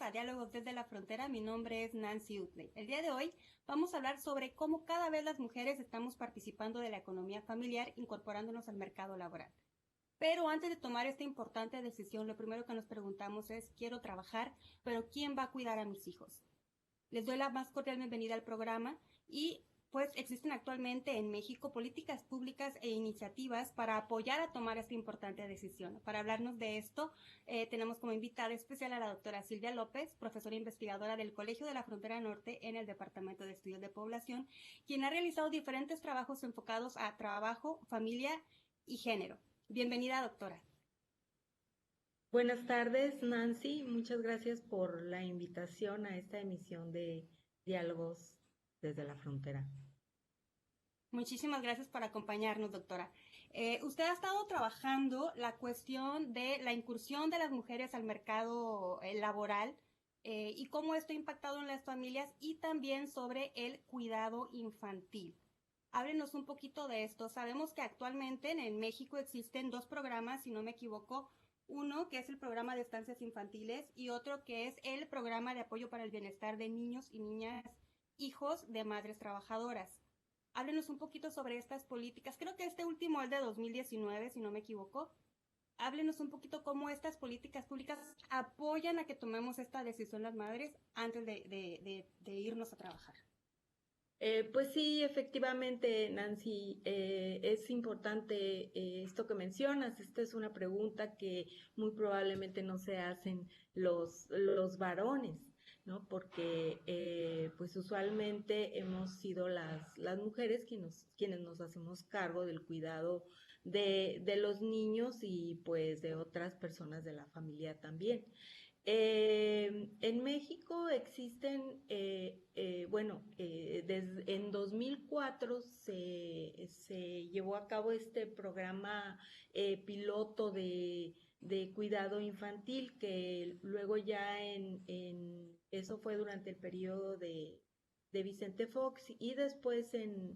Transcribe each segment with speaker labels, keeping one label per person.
Speaker 1: a Diálogos desde la Frontera. Mi nombre es Nancy Utley. El día de hoy vamos a hablar sobre cómo cada vez las mujeres estamos participando de la economía familiar, incorporándonos al mercado laboral. Pero antes de tomar esta importante decisión, lo primero que nos preguntamos es, quiero trabajar, pero ¿quién va a cuidar a mis hijos? Les doy la más cordial bienvenida al programa y pues existen actualmente en México políticas públicas e iniciativas para apoyar a tomar esta importante decisión. Para hablarnos de esto, tenemos como invitada especial a la doctora Silvia López, profesora investigadora del Colegio de la Frontera Norte en el Departamento de Estudios de Población, quien ha realizado diferentes trabajos enfocados a trabajo, familia y género. Bienvenida, doctora.
Speaker 2: Buenas tardes, Nancy. Muchas gracias por la invitación a esta emisión de Diálogos desde la Frontera.
Speaker 1: Muchísimas gracias por acompañarnos, doctora. Usted ha estado trabajando la cuestión de la incursión de las mujeres al mercado laboral y cómo esto ha impactado en las familias y también sobre el cuidado infantil. Háblenos un poquito de esto. Sabemos que actualmente en México existen dos programas, si no me equivoco, uno que es el programa de estancias infantiles y otro que es el programa de apoyo para el bienestar de niños y niñas, hijos de madres trabajadoras. Háblenos un poquito sobre estas políticas. Creo que este último es de 2019, si no me equivoco. Háblenos un poquito cómo estas políticas públicas apoyan a que tomemos esta decisión las madres antes de irnos a trabajar.
Speaker 2: Pues sí, efectivamente, Nancy, es importante esto que mencionas. Esta es una pregunta que muy probablemente no se hacen los varones, ¿no? Porque pues usualmente hemos sido las mujeres quienes nos hacemos cargo del cuidado de los niños y pues de otras personas de la familia también. En México existen, en 2004 se llevó a cabo este programa piloto de cuidado infantil, que luego ya eso fue durante el periodo de Vicente Fox, y después en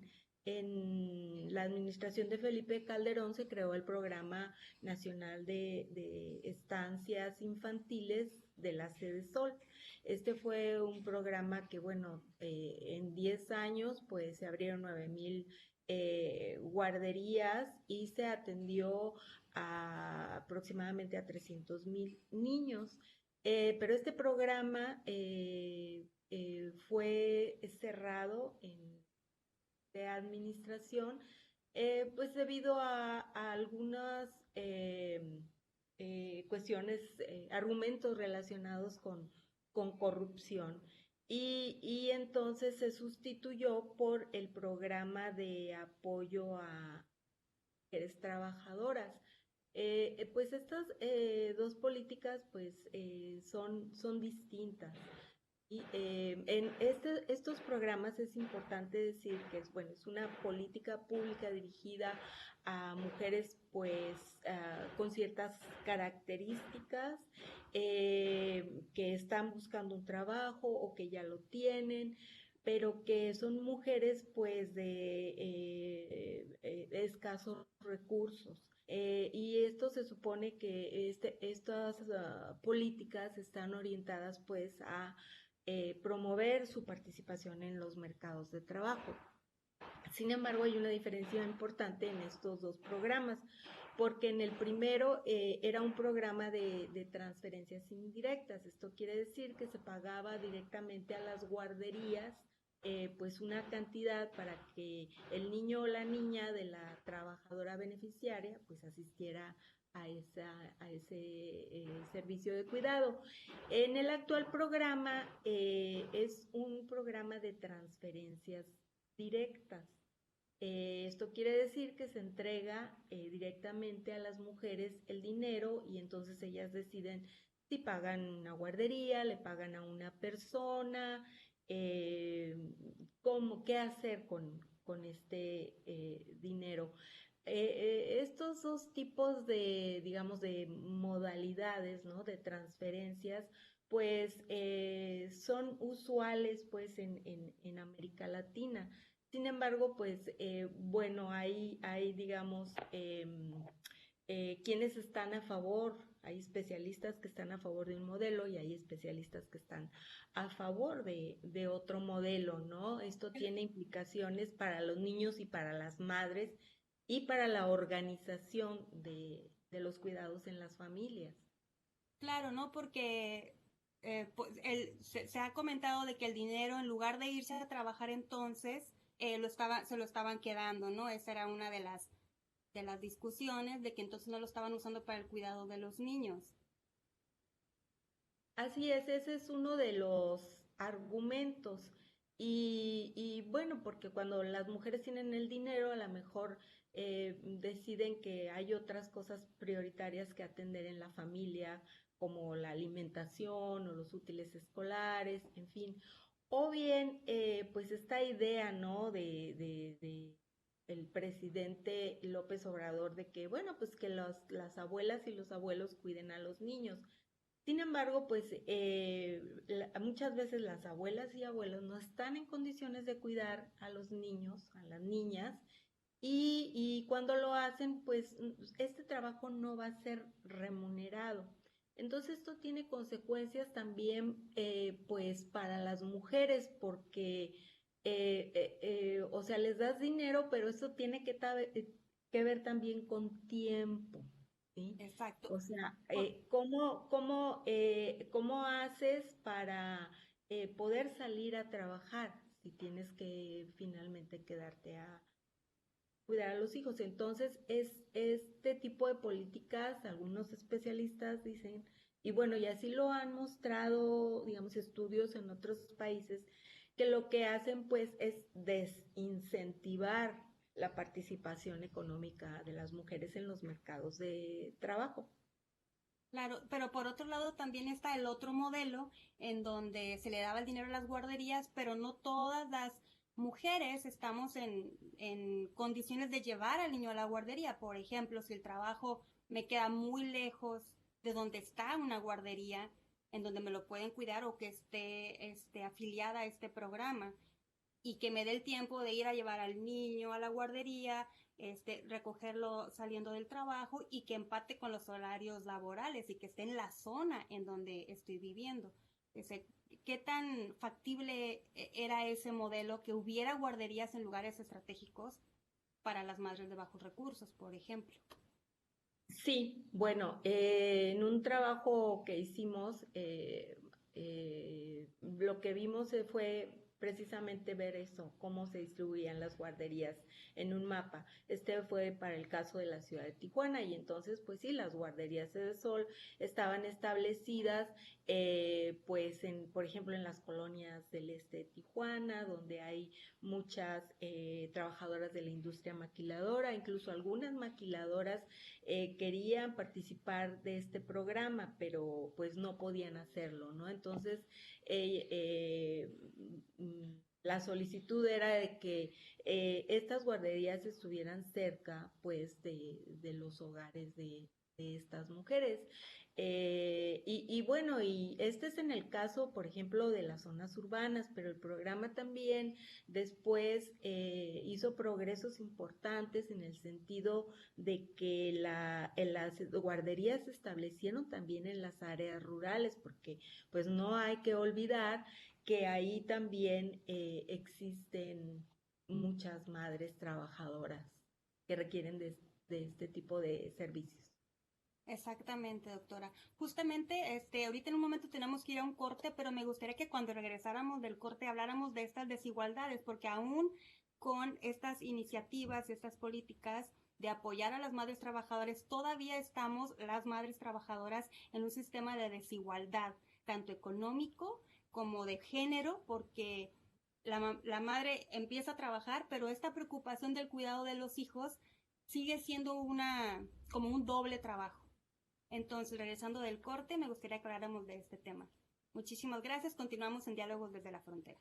Speaker 2: la administración de Felipe Calderón se creó el Programa Nacional de Estancias Infantiles de la Sede Sol. Este fue un programa que, bueno, en 10 años pues se abrieron 9,000 guarderías y se atendió aproximadamente a 300,000 niños. Pero este programa fue cerrado de administración, pues debido a algunas cuestiones, argumentos relacionados con corrupción. Y entonces se sustituyó por el programa de apoyo a mujeres trabajadoras. Pues estas dos políticas pues son distintas. Y en estos programas es importante decir que es una política pública dirigida a mujeres pues con ciertas características, que están buscando un trabajo o que ya lo tienen, pero que son mujeres pues de escasos recursos. Y esto se supone que estas políticas están orientadas pues a promover su participación en los mercados de trabajo. Sin embargo, hay una diferencia importante en estos dos programas, porque en el primero era un programa de transferencias indirectas. Esto quiere decir que se pagaba directamente a las guarderías pues una cantidad para que el niño o la niña de la trabajadora beneficiaria pues asistiera a ese servicio de cuidado. En el actual programa es un programa de transferencias directas. Esto quiere decir que se entrega directamente a las mujeres el dinero y entonces ellas deciden si pagan una guardería, le pagan a una persona, qué hacer con este dinero. Estos dos tipos de, digamos, de modalidades, ¿no? De transferencias, pues son usuales pues en América Latina. Sin embargo, pues bueno, hay digamos, quienes están a favor. Hay especialistas que están a favor de un modelo y hay especialistas que están a favor de otro modelo, ¿no? Esto tiene implicaciones para los niños y para las madres y para la organización de los cuidados en las familias.
Speaker 1: Claro, ¿no? Porque pues, se ha comentado de que el dinero, en lugar de irse a trabajar entonces, se lo estaban quedando, ¿no? Esa era una de las discusiones, de que entonces no lo estaban usando para el cuidado de los niños.
Speaker 2: Así es, ese es uno de los argumentos. Y bueno, porque cuando las mujeres tienen el dinero, a lo mejor deciden que hay otras cosas prioritarias que atender en la familia, como la alimentación o los útiles escolares, en fin. O bien, pues esta idea, ¿no? De el presidente López Obrador de que, bueno, pues que las abuelas y los abuelos cuiden a los niños. Sin embargo, pues muchas veces las abuelas y abuelos no están en condiciones de cuidar a los niños, a las niñas, y cuando lo hacen, pues este trabajo no va a ser remunerado. Entonces esto tiene consecuencias también, pues para las mujeres, porque, o sea, les das dinero, pero eso tiene que ver también con tiempo, ¿sí?
Speaker 1: Exacto.
Speaker 2: O sea,
Speaker 1: Por-
Speaker 2: ¿cómo haces para poder salir a trabajar si tienes que finalmente quedarte a cuidar a los hijos? Entonces, es este tipo de políticas, algunos especialistas dicen, y bueno, y así lo han mostrado, digamos, estudios en otros países, que lo que hacen pues es desincentivar la participación económica de las mujeres en los mercados de trabajo.
Speaker 1: Claro, pero por otro lado también está el otro modelo en donde se le daba el dinero a las guarderías, pero no todas las mujeres estamos en condiciones de llevar al niño a la guardería. Por ejemplo, si el trabajo me queda muy lejos de donde está una guardería, en donde me lo pueden cuidar o que esté afiliada a este programa y que me dé el tiempo de ir a llevar al niño a la guardería, recogerlo saliendo del trabajo y que empate con los horarios laborales y que esté en la zona en donde estoy viviendo. Ese, ¿Qué tan factible era ese modelo que hubiera guarderías en lugares estratégicos para las madres de bajos recursos, por ejemplo?
Speaker 2: Sí, bueno, en un trabajo que hicimos, lo que vimos fue precisamente ver eso, cómo se distribuían las guarderías en un mapa. Este fue para el caso de la ciudad de Tijuana y entonces, pues sí, las guarderías de sol estaban establecidas, pues, por ejemplo, en las colonias del este de Tijuana, donde hay muchas trabajadoras de la industria maquiladora, incluso algunas maquiladoras querían participar de este programa, pero pues no podían hacerlo, ¿no? Entonces, eh, eh, la solicitud era de que estas guarderías estuvieran cerca, pues, de los hogares de estas mujeres. Y bueno, y este es en el caso, por ejemplo, de las zonas urbanas, pero el programa también después hizo progresos importantes en el sentido de que las guarderías se establecieron también en las áreas rurales, porque pues no hay que olvidar que ahí también existen muchas madres trabajadoras que requieren de este tipo de servicios.
Speaker 1: Exactamente, doctora. Justamente, ahorita en un momento tenemos que ir a un corte, pero me gustaría que cuando regresáramos del corte habláramos de estas desigualdades, porque aún con estas iniciativas, estas políticas de apoyar a las madres trabajadoras, todavía estamos las madres trabajadoras en un sistema de desigualdad, tanto económico como de género, porque la madre empieza a trabajar, pero esta preocupación del cuidado de los hijos sigue siendo como un doble trabajo. Entonces, regresando del corte, me gustaría que habláramos de este tema. Muchísimas gracias. Continuamos en Diálogos desde la Frontera.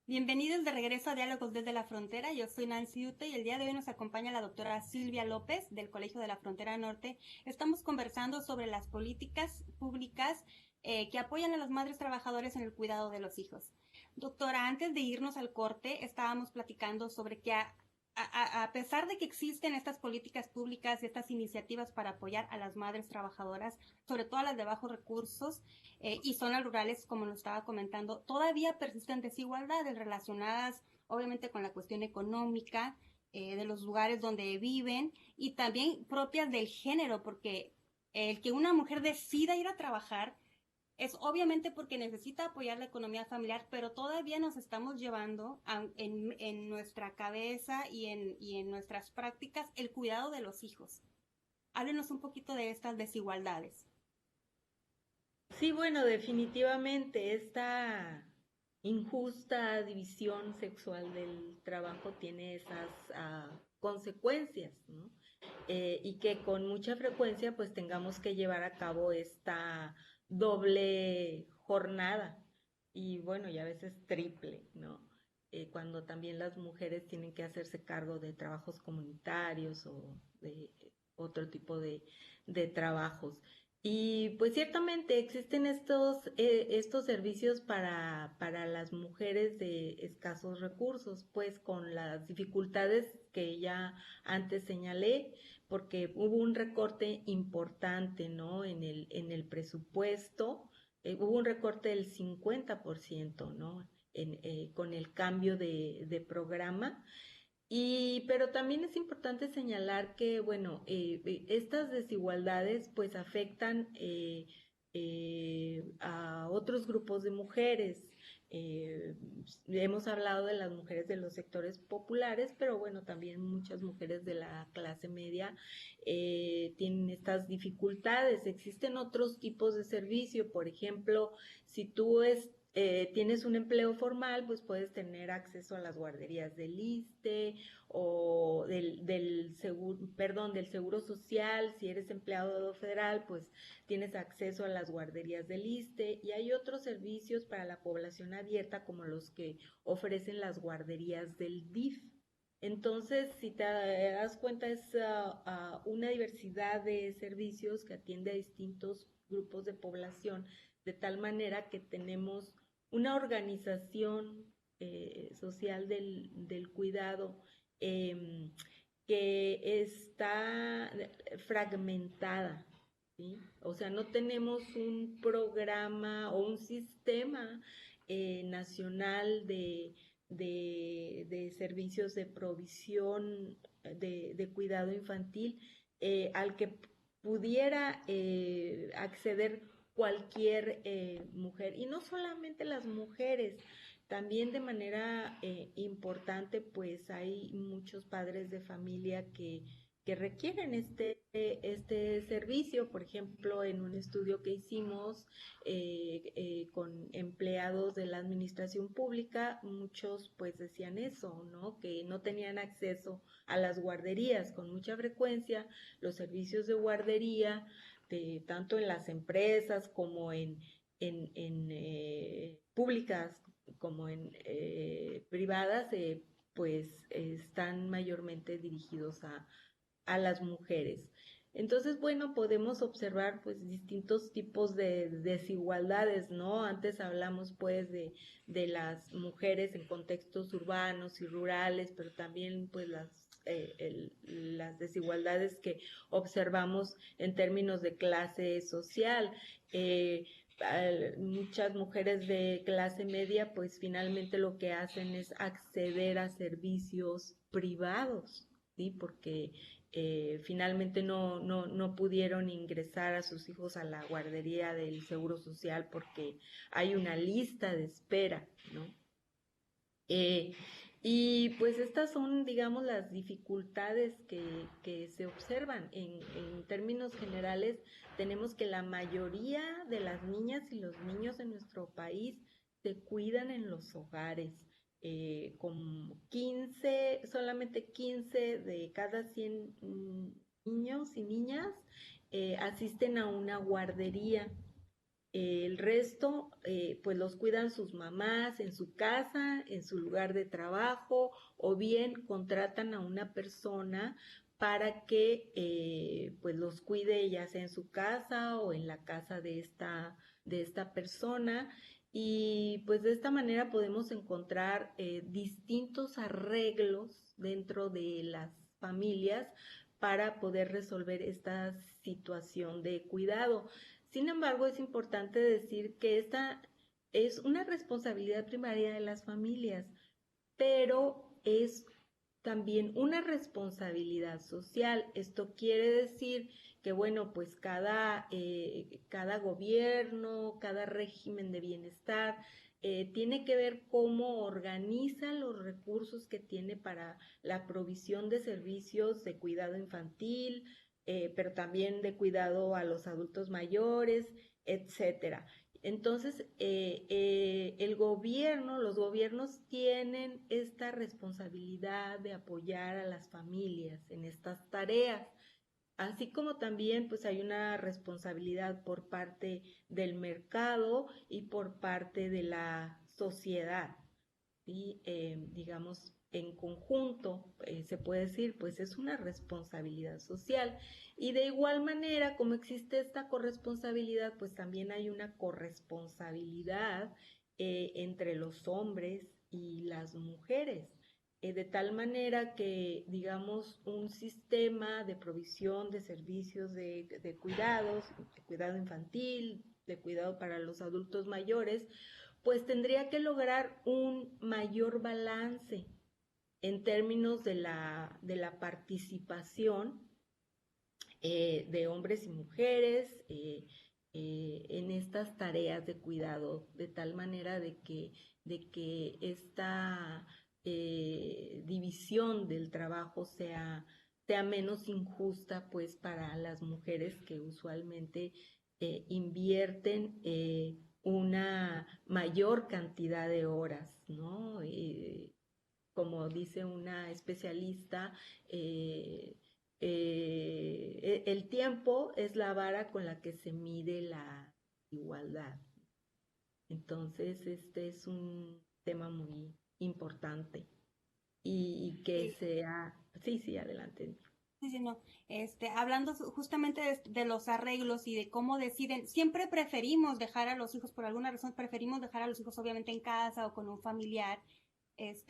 Speaker 1: Bienvenidos de regreso a Diálogos desde la Frontera. Yo soy Nancy Ute y el día de hoy nos acompaña la doctora Silvia López del Colegio de la Frontera Norte. Estamos conversando sobre las políticas públicas que apoyan a las madres trabajadoras en el cuidado de los hijos. Doctora, antes de irnos al corte, estábamos platicando sobre que a pesar de que existen estas políticas públicas y estas iniciativas para apoyar a las madres trabajadoras, sobre todo a las de bajos recursos y zonas rurales, como nos estaba comentando, todavía persisten desigualdades relacionadas obviamente con la cuestión económica, de los lugares donde viven y también propias del género, porque el que una mujer decida ir a trabajar es obviamente porque necesita apoyar la economía familiar, pero todavía nos estamos llevando en nuestra cabeza y en nuestras prácticas el cuidado de los hijos. Háblenos un poquito de estas desigualdades.
Speaker 2: Sí, bueno, definitivamente esta injusta división sexual del trabajo tiene esas consecuencias, ¿no? Y que con mucha frecuencia pues tengamos que llevar a cabo esta doble jornada y bueno, y a veces triple, ¿no? Cuando también las mujeres tienen que hacerse cargo de trabajos comunitarios o de otro tipo de trabajos. Y pues ciertamente existen estos servicios para las mujeres de escasos recursos, pues con las dificultades que ya antes señalé, porque hubo un recorte importante, ¿no? En el presupuesto, hubo un recorte del 50%, ¿no? Con el cambio de programa. Pero también es importante señalar que, bueno, estas desigualdades pues afectan a otros grupos de mujeres. Hemos hablado de las mujeres de los sectores populares, pero bueno, también muchas mujeres de la clase media tienen estas dificultades. Existen otros tipos de servicio, por ejemplo, si tú tienes un empleo formal, pues puedes tener acceso a las guarderías del ISSSTE o del Seguro Social. Si eres empleado federal, pues tienes acceso a las guarderías del ISSSTE y hay otros servicios para la población abierta como los que ofrecen las guarderías del DIF. Entonces, si te das cuenta, es una diversidad de servicios que atiende a distintos grupos de población, de tal manera que tenemos una organización social del cuidado eh, que está fragmentada, ¿sí? O sea, no tenemos un programa o un sistema nacional de servicios de provisión de cuidado infantil al que pudiera acceder cualquier mujer, y no solamente las mujeres, también de manera importante, pues hay muchos padres de familia que requieren este servicio. Por ejemplo, en un estudio que hicimos con empleados de la administración pública, muchos pues decían eso, ¿no? Que no tenían acceso a las guarderías. Con mucha frecuencia los servicios de guardería tanto en las empresas como en públicas como en privadas, pues están mayormente dirigidos a las mujeres. Entonces, bueno, podemos observar pues distintos tipos de desigualdades, ¿no? Antes hablamos pues de las mujeres en contextos urbanos y rurales, pero también pues las desigualdades que observamos en términos de clase social. Muchas mujeres de clase media pues finalmente lo que hacen es acceder a servicios privados, ¿sí? Porque finalmente no pudieron ingresar a sus hijos a la guardería del Seguro Social porque hay una lista de espera, ¿no? Eh, y pues estas son, digamos, las dificultades que se observan. En términos generales, tenemos que la mayoría de las niñas y los niños en nuestro país se cuidan en los hogares. Con solamente 15 de cada 100 niños y niñas asisten a una guardería. El resto, pues los cuidan sus mamás en su casa, en su lugar de trabajo, o bien contratan a una persona para que pues los cuide ya sea en su casa o en la casa de esta persona. y pues de esta manera podemos encontrar distintos arreglos dentro de las familias para poder resolver esta situación de cuidado. Sin embargo, es importante decir que esta es una responsabilidad primaria de las familias, pero es también una responsabilidad social. Esto quiere decir que, bueno, pues cada gobierno, cada régimen de bienestar tiene que ver cómo organiza los recursos que tiene para la provisión de servicios de cuidado infantil, pero también de cuidado a los adultos mayores, etcétera. Entonces, el gobierno, los gobiernos tienen esta responsabilidad de apoyar a las familias en estas tareas, así como también pues hay una responsabilidad por parte del mercado y por parte de la sociedad. ¿Sí? Digamos, en conjunto, se puede decir, pues es una responsabilidad social. Y de igual manera, como existe esta corresponsabilidad, pues también hay una corresponsabilidad entre los hombres y las mujeres. De tal manera que, digamos, un sistema de provisión de servicios de cuidados, de cuidado infantil, de cuidado para los adultos mayores, pues tendría que lograr un mayor balance en términos de la participación de hombres y mujeres en estas tareas de cuidado, de tal manera de que esta división del trabajo sea menos injusta pues para las mujeres que usualmente invierten una mayor cantidad de horas, ¿no? Como dice una especialista, el tiempo es la vara con la que se mide la igualdad. Entonces, este es un tema muy importante y que
Speaker 1: Sí.
Speaker 2: sea... Sí, sí, adelante.
Speaker 1: Sí, sí, no. Hablando justamente de los arreglos y de cómo deciden, siempre preferimos dejar a los hijos, por alguna razón preferimos dejar a los hijos obviamente en casa o con un familiar,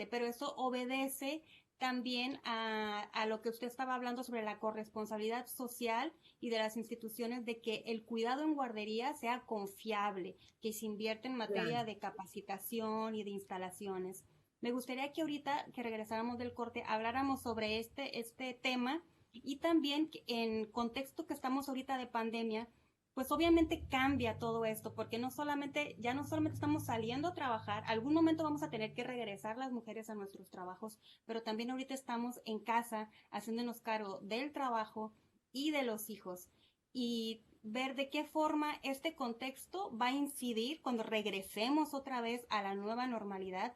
Speaker 1: pero eso obedece también a lo que usted estaba hablando sobre la corresponsabilidad social y de las instituciones de que el cuidado en guardería sea confiable, que se invierte en
Speaker 2: Claro.
Speaker 1: materia de capacitación y de instalaciones. Me gustaría que ahorita que regresáramos del corte habláramos sobre este tema y también en contexto que estamos ahorita de pandemia, pues obviamente cambia todo esto, porque ya no solamente estamos saliendo a trabajar, algún momento vamos a tener que regresar las mujeres a nuestros trabajos, pero también ahorita estamos en casa haciéndonos cargo del trabajo y de los hijos. Y ver de qué forma este contexto va a incidir cuando regresemos otra vez a la nueva normalidad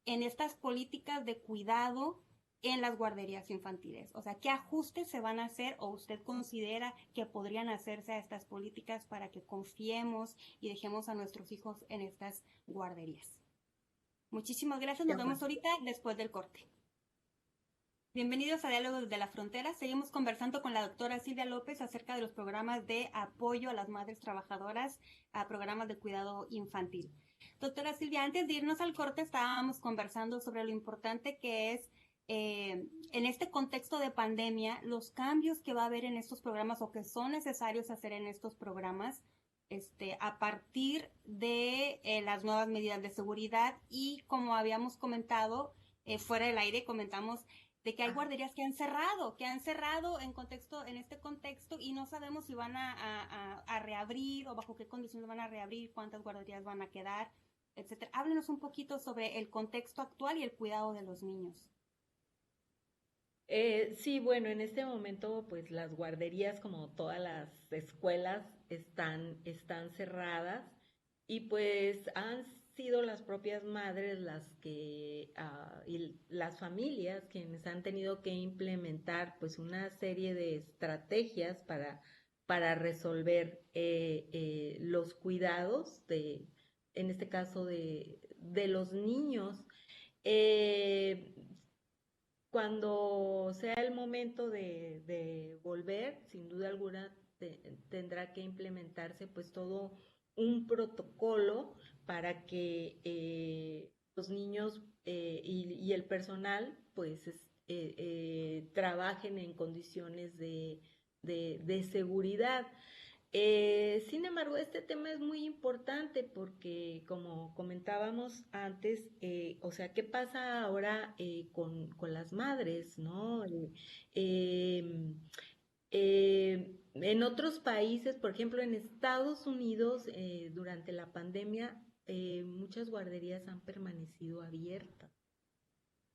Speaker 1: en estas políticas de cuidado en las guarderías infantiles. O sea, ¿qué ajustes se van a hacer o usted considera que podrían hacerse a estas políticas para que confiemos y dejemos a nuestros hijos en estas guarderías? Muchísimas gracias.
Speaker 2: De
Speaker 1: Nos vemos
Speaker 2: acuerdo.
Speaker 1: ahorita después del corte. Bienvenidos a Diálogos desde la Frontera. Seguimos conversando con la doctora Silvia López acerca de los programas de apoyo a las madres trabajadoras, a programas de cuidado infantil. Doctora Silvia, antes de irnos al corte estábamos conversando sobre lo importante que es en este contexto de pandemia, los cambios que va a haber en estos programas o que son necesarios hacer en estos programas a partir de las nuevas medidas de seguridad y como habíamos comentado, fuera del aire comentamos de que hay
Speaker 2: Ah,
Speaker 1: guarderías que han cerrado en este contexto y no sabemos si van a reabrir o bajo qué condiciones van a reabrir, cuántas guarderías van a quedar, etcétera. Háblenos un poquito sobre el contexto actual y el cuidado de los niños.
Speaker 2: sí, bueno, en este momento, pues las guarderías, como todas las escuelas, están cerradas y pues han sido las propias madres y las familias quienes han tenido que implementar pues una serie de estrategias para resolver los cuidados en este caso, de los niños. Eh, Cuando sea el momento de volver, sin duda alguna tendrá que implementarse pues todo un protocolo para que los niños y el personal pues trabajen en condiciones de seguridad. Sin embargo, este tema es muy importante porque, como comentábamos antes, o sea, ¿qué pasa ahora con las madres, no? Eh, en otros países, por ejemplo, en Estados Unidos, durante la pandemia, muchas guarderías han permanecido abiertas.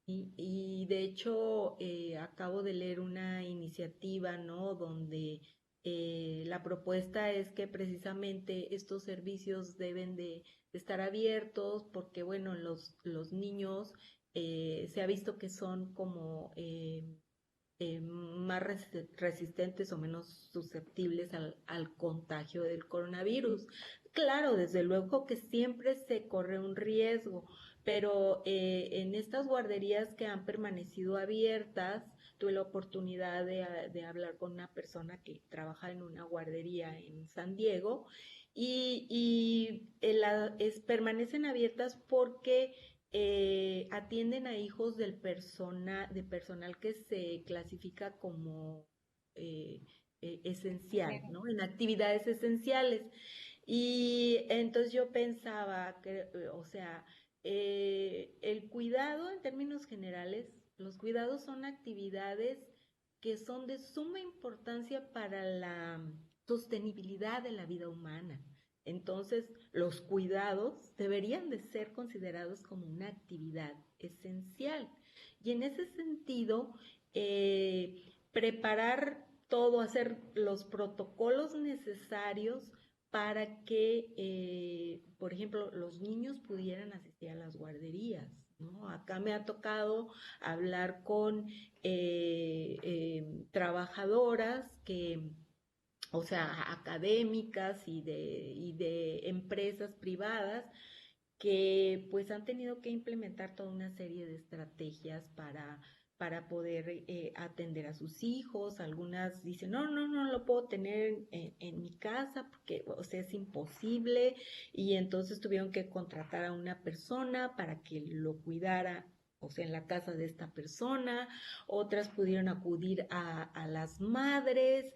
Speaker 2: Y de hecho, acabo de leer una iniciativa, ¿no? Donde la propuesta es que precisamente estos servicios deben de estar abiertos porque, bueno, los niños se ha visto que son como más resistentes o menos susceptibles al contagio del coronavirus. Claro, desde luego que siempre se corre un riesgo, pero en estas guarderías que han permanecido abiertas, tuve la oportunidad de hablar con una persona que trabaja en una guardería en San Diego permanecen abiertas porque atienden a hijos de personal que se clasifica como esencial, ¿no? En actividades esenciales. Y entonces yo pensaba que, o sea, el cuidado en términos generales, los cuidados son actividades que son de suma importancia para la sostenibilidad de la vida humana. Entonces, los cuidados deberían de ser considerados como una actividad esencial. Y en ese sentido, preparar todo, hacer los protocolos necesarios para que, por ejemplo, los niños pudieran asistir a las guarderías, ¿no? Acá me ha tocado hablar con trabajadoras que, o sea, académicas y de empresas privadas que pues han tenido que implementar toda una serie de estrategias para poder atender a sus hijos. Algunas dicen, no, no, no lo puedo tener en mi casa porque, o sea, es imposible. Y entonces tuvieron que contratar a una persona para que lo cuidara, o sea, en la casa de esta persona. Otras pudieron acudir a las madres.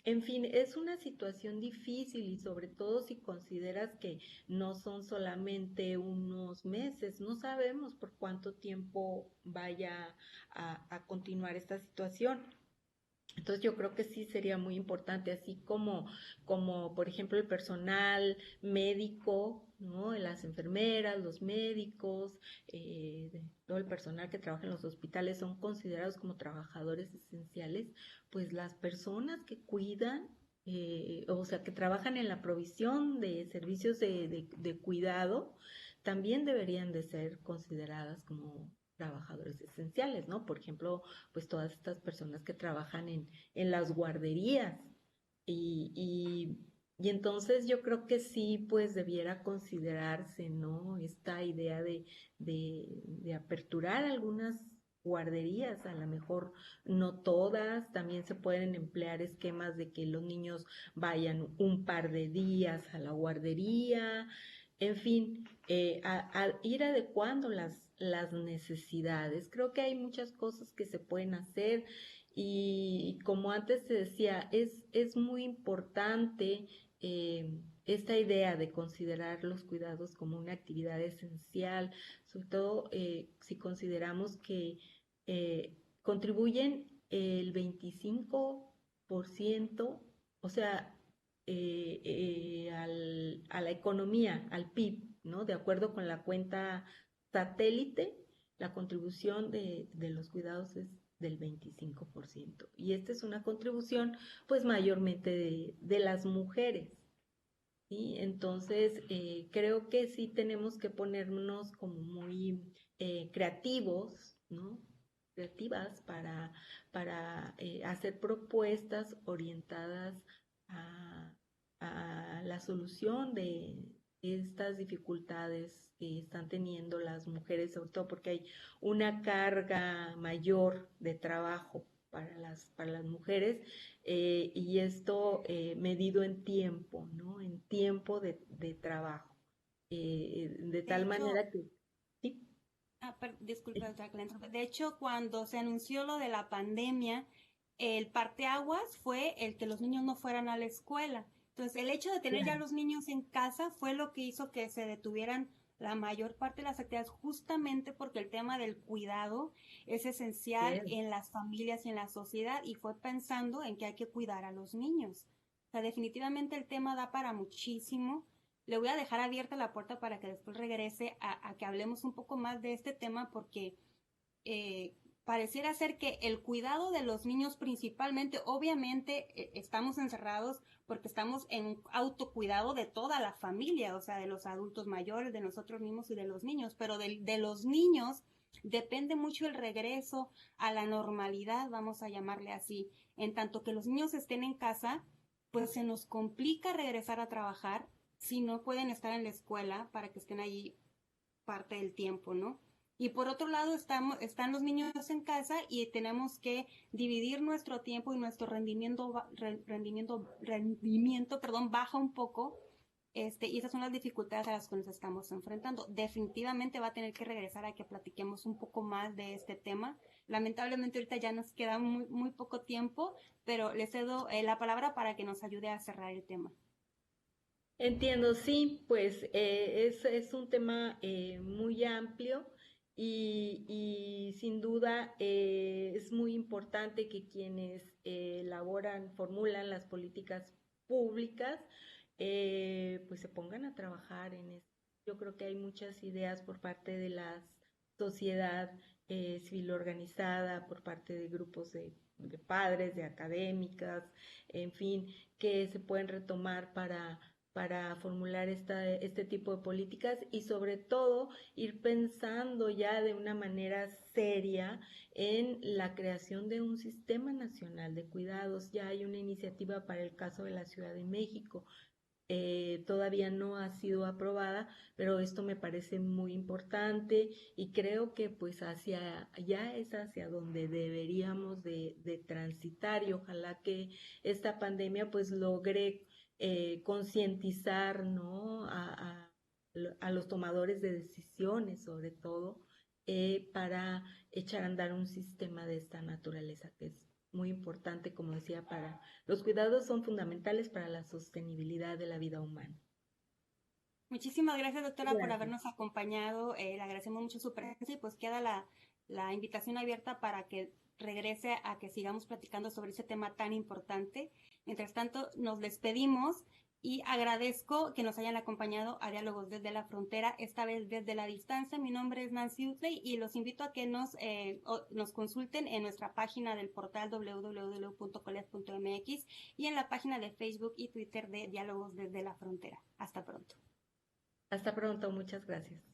Speaker 2: En fin, es una situación difícil y sobre todo si consideras que no son solamente unos meses, no sabemos por cuánto tiempo vaya a continuar esta situación. Entonces yo creo que sí sería muy importante, así como por ejemplo el personal médico, ¿no? Las enfermeras, los médicos, todo el personal que trabaja en los hospitales son considerados como trabajadores esenciales, pues las personas que cuidan, o sea, que trabajan en la provisión de servicios de cuidado, también deberían de ser consideradas como trabajadores esenciales, ¿no? Por ejemplo, pues todas estas personas que trabajan en las guarderías. Y, y, y entonces yo creo que sí, pues debiera considerarse, ¿no? Esta idea de aperturar algunas guarderías, a lo mejor no todas, también se pueden emplear esquemas de que los niños vayan un par de días a la guardería, en fin, a ir adecuando las necesidades. Creo que hay muchas cosas que se pueden hacer y como antes te decía, es muy importante esta idea de considerar los cuidados como una actividad esencial, sobre todo si consideramos que contribuyen el 25%, o sea, a la economía, al PIB, ¿no? De acuerdo con la cuenta satélite, la contribución de los cuidados es del 25%. Y esta es una contribución, pues, mayormente de las mujeres. ¿Sí? Entonces, creo que sí tenemos que ponernos como muy creativos, ¿no? Creativas para hacer propuestas orientadas a, a la solución de estas dificultades que están teniendo las mujeres, sobre todo porque hay una carga mayor de trabajo para las mujeres, y esto medido en tiempo, ¿no? En tiempo de trabajo, de
Speaker 1: De
Speaker 2: tal
Speaker 1: hecho,
Speaker 2: manera que, sí,
Speaker 1: disculpa, doctora, que la interrumpa. De hecho, cuando se anunció lo de la pandemia, el parteaguas fue el que los niños no fueran a la escuela. Entonces, el hecho de tener ya
Speaker 2: claro,
Speaker 1: los niños en casa fue lo que hizo que se detuvieran la mayor parte de las actividades, justamente porque el tema del cuidado es esencial
Speaker 2: bien.
Speaker 1: en las familias y en la sociedad, y fue pensando en que hay que cuidar a los niños. O sea, definitivamente el tema da para muchísimo. Le voy a dejar abierta la puerta para que después regrese a que hablemos un poco más de este tema, porque eh, pareciera ser que el cuidado de los niños principalmente, obviamente estamos encerrados porque estamos en autocuidado de toda la familia, o sea, de los adultos mayores, de nosotros mismos y de los niños, pero de los niños depende mucho el regreso a la normalidad, vamos a llamarle así. En tanto que los niños estén en casa, pues se nos complica regresar a trabajar si no pueden estar en la escuela para que estén ahí parte del tiempo, ¿no? Y por otro lado están los niños en casa y tenemos que dividir nuestro tiempo, y nuestro rendimiento, perdón, baja un poco. Y esas son las dificultades a las que nos estamos enfrentando. Definitivamente va a tener que regresar a que platiquemos un poco más de este tema. Lamentablemente ahorita ya nos queda muy poco tiempo, pero le cedo la palabra para que nos ayude a cerrar el tema.
Speaker 2: Entiendo, sí, pues es un tema muy amplio, y sin duda es muy importante que quienes elaboran, formulan las políticas públicas, pues se pongan a trabajar en esto. Yo creo que hay muchas ideas por parte de la sociedad civil organizada, por parte de grupos de padres, de académicas, en fin, que se pueden retomar para formular este tipo de políticas, y sobre todo ir pensando ya de una manera seria en la creación de un sistema nacional de cuidados. Ya hay una iniciativa para el caso de la Ciudad de México. Todavía no ha sido aprobada, pero esto me parece muy importante, y creo que pues ya es hacia donde deberíamos de transitar, y ojalá que esta pandemia pues logre concientizar, ¿no? A los tomadores de decisiones, sobre todo, para echar a andar un sistema de esta naturaleza, que es muy importante, como decía, para los cuidados son fundamentales para la sostenibilidad de la vida humana.
Speaker 1: Muchísimas gracias, doctora, por
Speaker 2: Gracias.
Speaker 1: habernos acompañado. Le agradecemos mucho su presencia, y pues queda la invitación abierta para que regrese a que sigamos platicando sobre ese tema tan importante. Mientras tanto, nos despedimos y agradezco que nos hayan acompañado a Diálogos desde la Frontera, esta vez desde la distancia. Mi nombre es Nancy Utley y los invito a que nos consulten en nuestra página del portal www.coleas.mx y en la página de Facebook y Twitter de Diálogos desde la Frontera. Hasta pronto.
Speaker 2: Hasta pronto, muchas gracias.